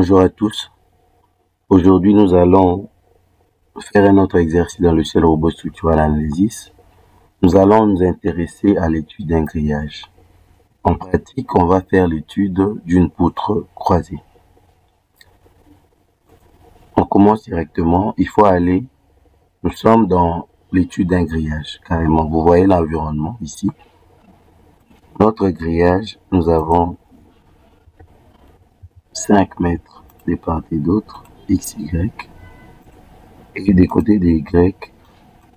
Bonjour à tous. Aujourd'hui, nous allons faire un autre exercice dans le Shell Robot Structural Analysis. Nous allons nous intéresser à l'étude d'un grillage. En pratique, on va faire l'étude d'une poutre croisée. On commence directement. Nous sommes dans l'étude d'un grillage, carrément. Vous voyez l'environnement ici. Notre grillage, nous avons 5 mètres de part et d'autre, X, Y. Et des côtés des Y,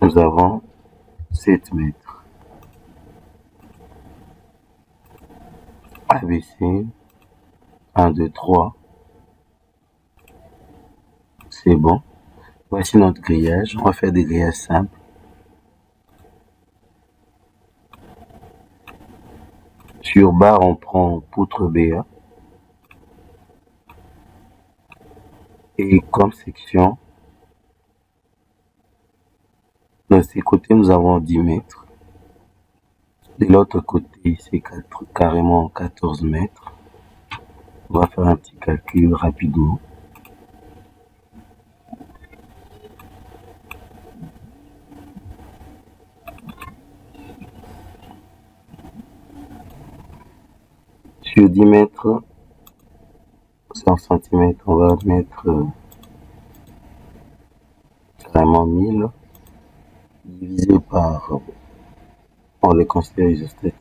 nous avons 7 mètres. ABC, 1, 2, 3. C'est bon. Voici notre grillage. On va faire des grillages simples. Sur barre, on prend poutre BA. Et comme section, de ces côtés, nous avons 10 mètres. De l'autre côté, c'est carrément 14 mètres. On va faire un petit calcul rapidement. Sur 10 mètres, 100 cm, on va mettre carrément 1000 divisé par, on le considère isostatique,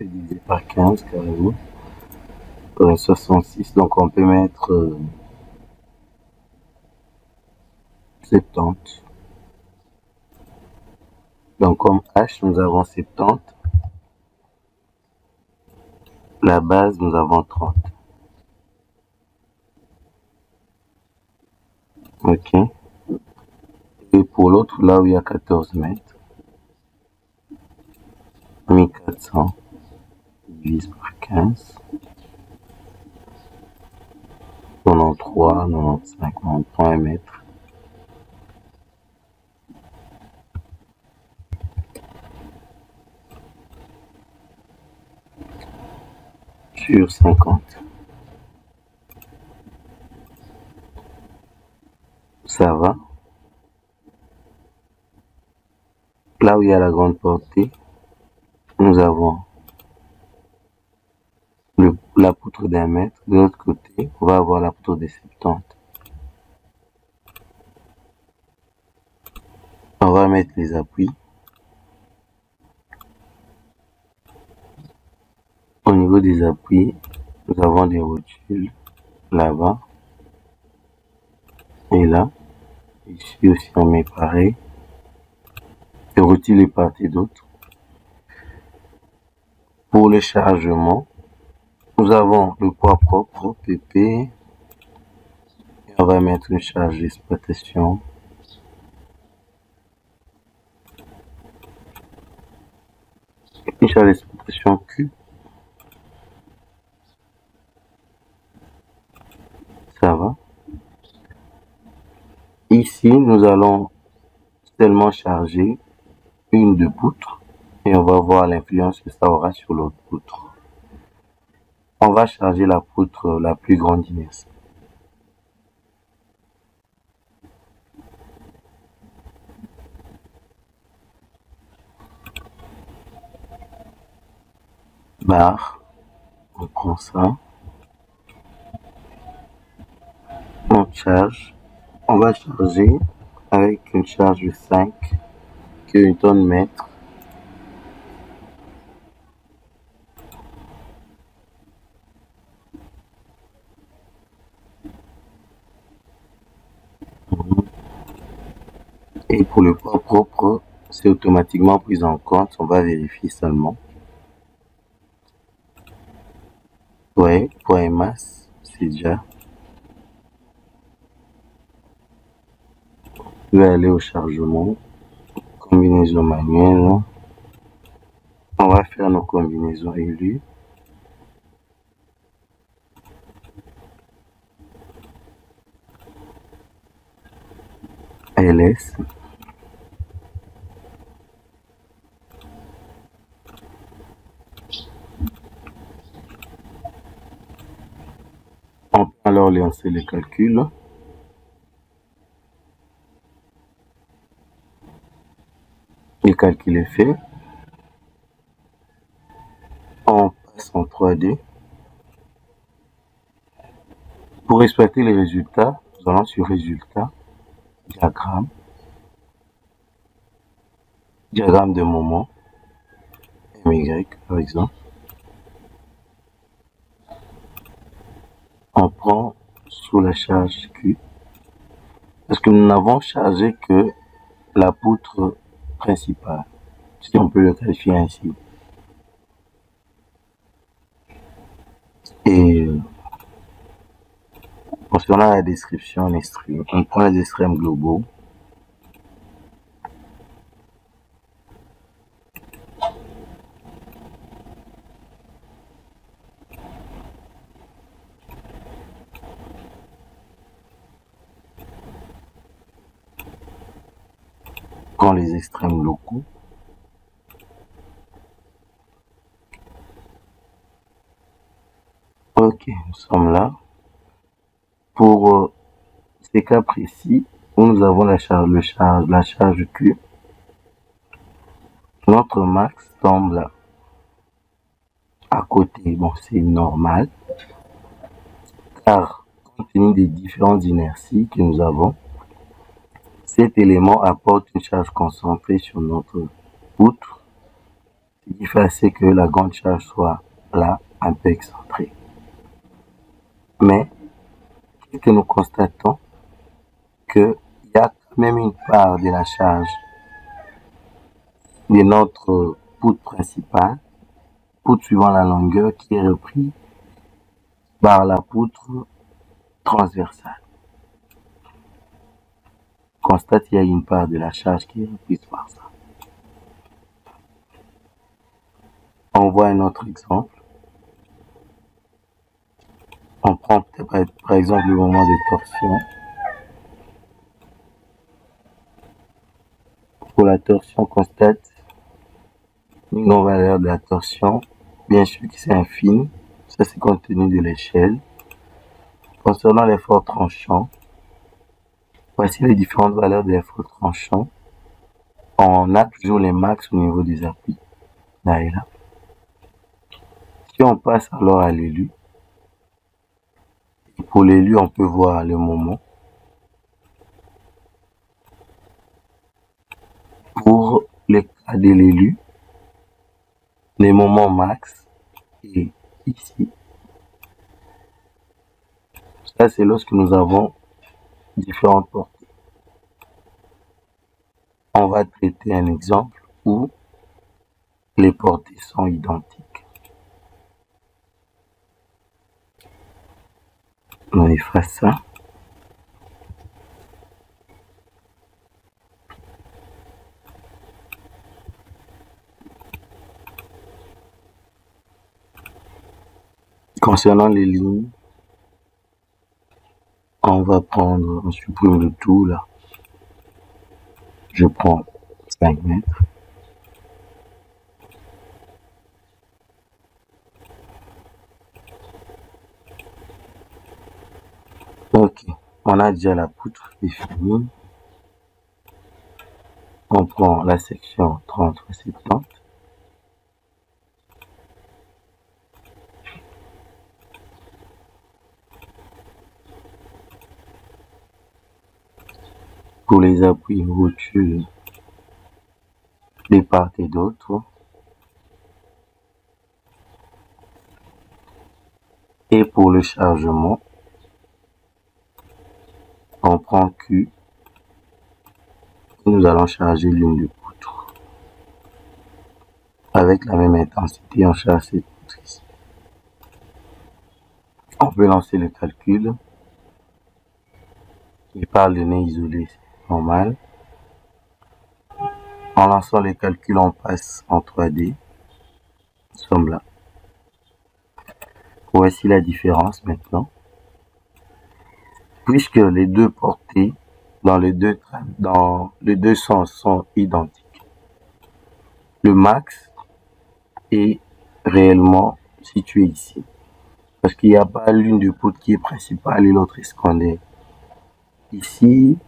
divisé par 15 carrément, 66, donc on peut mettre 70. Donc comme H, nous avons 70. La base, nous avons 30. Ok. Et pour l'autre, là où il y a 14 mètres, 1400 divise par 15. 93, 95, 93 mètres. Sur 50. Ça va. Là où il y a la grande portée, nous avons la poutre d'1 mètre. De l'autre côté, on va avoir la poutre de 70. On va mettre les appuis. Au niveau des appuis, nous avons des rotules là-bas et là. Ici aussi, on met pareil. Des rotules de part et d'autre. Pour le chargement, nous avons le poids propre, PP. Et on va mettre une charge d'exploitation. Une charge d'exploitation Q. Ça va. Ici, nous allons seulement charger une de poutre et on va voir l'influence que ça aura sur l'autre poutre. On va charger la poutre la plus grande inertie. Barre, on prend ça, on charge, on va charger avec une charge de 5 kN/mètre. Et pour le poids propre, c'est automatiquement pris en compte, on va vérifier seulement. Ouais, poids et masse, c'est déjà. Je vais aller au chargement, combinaison manuelle. On va faire nos combinaisons élues. LS. On peut alors lancer le calcul. Le calcul est fait. On passe en 3D. Pour exploiter les résultats, nous allons sur Résultats, Diagramme, Diagramme de moment, MY par exemple. On prend sous la charge Q, parce que nous n'avons chargé que la poutre principale, si on peut le qualifier ainsi. Et concernant la description, on prend les extrêmes globaux. On prend les extrêmes locaux. Ok, nous sommes là. Pour ces cas précis où nous avons la charge Q, notre max tombe là à côté. Bon, c'est normal, car compte tenu des différentes inerties que nous avons, cet élément apporte une charge concentrée sur notre poutre, ce qui fait assez que la grande charge soit là, un peu excentrée. Mais, qu'est-ce que nous constatons? Qu'il y a quand même une part de la charge de notre poutre principale, poutre suivant la longueur, qui est reprise par la poutre transversale. Constate qu'il y a une part de la charge qui est reprise par ça. On voit un autre exemple. On prend par exemple le moment de torsion. Pour la torsion, on constate une grande valeur de la torsion. Bien sûr que c'est infime. Ça, c'est compte tenu de l'échelle. Concernant l'effort tranchant, voici les différentes valeurs de l'effort tranchant. On a toujours les max au niveau des appuis. Là et là. Si on passe alors à l'élu, pour l'élu, on peut voir le moment. Pour le cas de l'élu, les moments max est ici. Ça, c'est lorsque nous avons différentes portées. On va traiter un exemple où les portées sont identiques. On efface ça. Concernant les lignes, on va prendre, on supprime le tout là. Je prends 5 mètres. Ok, on a déjà la poutre définie. On prend la section 30/70. Pour les appuis, rotules de part et d'autre. Et pour le chargement, on prend Q et nous allons charger l'une des poutres. Avec la même intensité, on charge cette poutre ici. On peut lancer le calcul. Il parle de nez isolé, c'est normal. En lançant les calculs, on passe en 3D. Nous sommes là. Voici la différence maintenant. Puisque les deux portées dans les deux sens sont identiques, le max est réellement situé ici. Parce qu'il n'y a pas l'une des poutres qui est principale et l'autre est secondaire. Ici,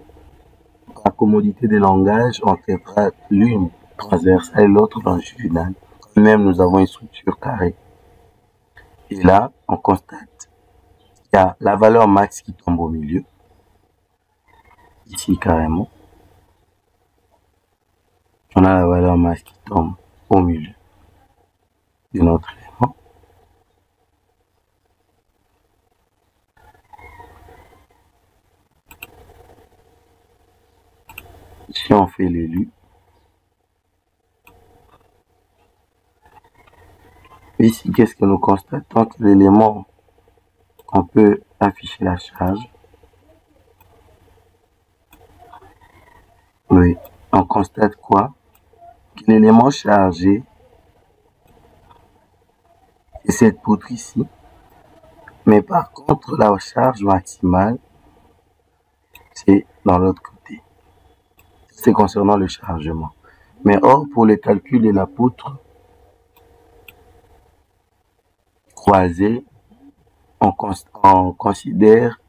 par commodité de langage, on traitera l'une transversale et l'autre longitudinale. Même nous avons une structure carrée. Et là, on constate qu'il y a la valeur max qui tombe au milieu. Ici, carrément. On a la valeur max qui tombe au milieu de notre élément. Si on fait l'élu, ici, qu'est-ce que nous constatons? Que l'élément, on peut afficher la charge. Oui, on constate quoi? Que l'élément chargé est cette poutre ici. Mais par contre, la charge maximale, c'est dans l'autre côté. C'est concernant le chargement. Mais or, pour le calcul de la poutre croisée, on considère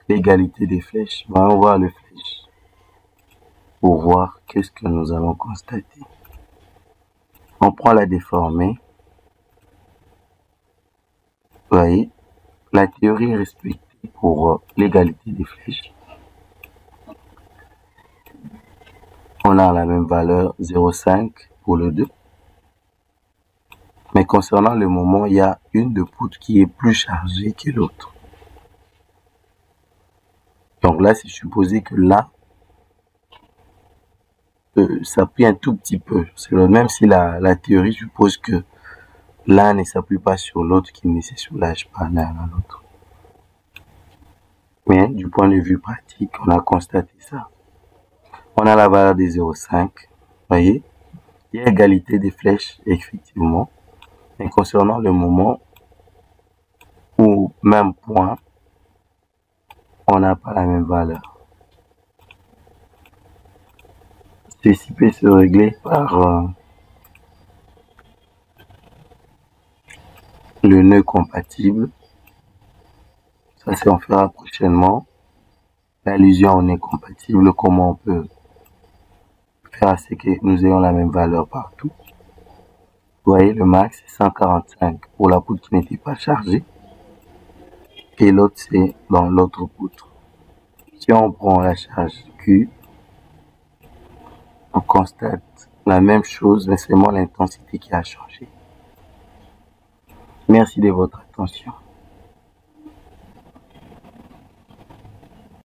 l'égalité des flèches. On va voir les flèches pour voir qu'est-ce que nous allons constater. On prend la déformée. Vous voyez, la théorie est respectée pour l'égalité des flèches. On a la même valeur 0,5 pour le 2. Mais concernant le moment, il y a une de poutre qui est plus chargée que l'autre. Donc là, c'est supposé que là, ça plie un tout petit peu. Même si la théorie suppose que l'un ne s'appuie pas sur l'autre, qui ne se soulage pas l'un à l'autre. Mais du point de vue pratique, on a constaté ça. On a la valeur de 0,5. Voyez, il y a égalité des flèches, effectivement. Mais concernant le moment, ou même point, on n'a pas la même valeur. Ceci peut se régler par le nœud compatible. Ça, c'est on fera prochainement. L'allusion au nœud compatible, comment on peut faire à ce que nous ayons la même valeur partout. Vous voyez, le max c'est 145 pour la poutre qui n'était pas chargée. Et l'autre, c'est dans l'autre poutre. Si on prend la charge Q, on constate la même chose, mais seulement l'intensité qui a changé. Merci de votre attention.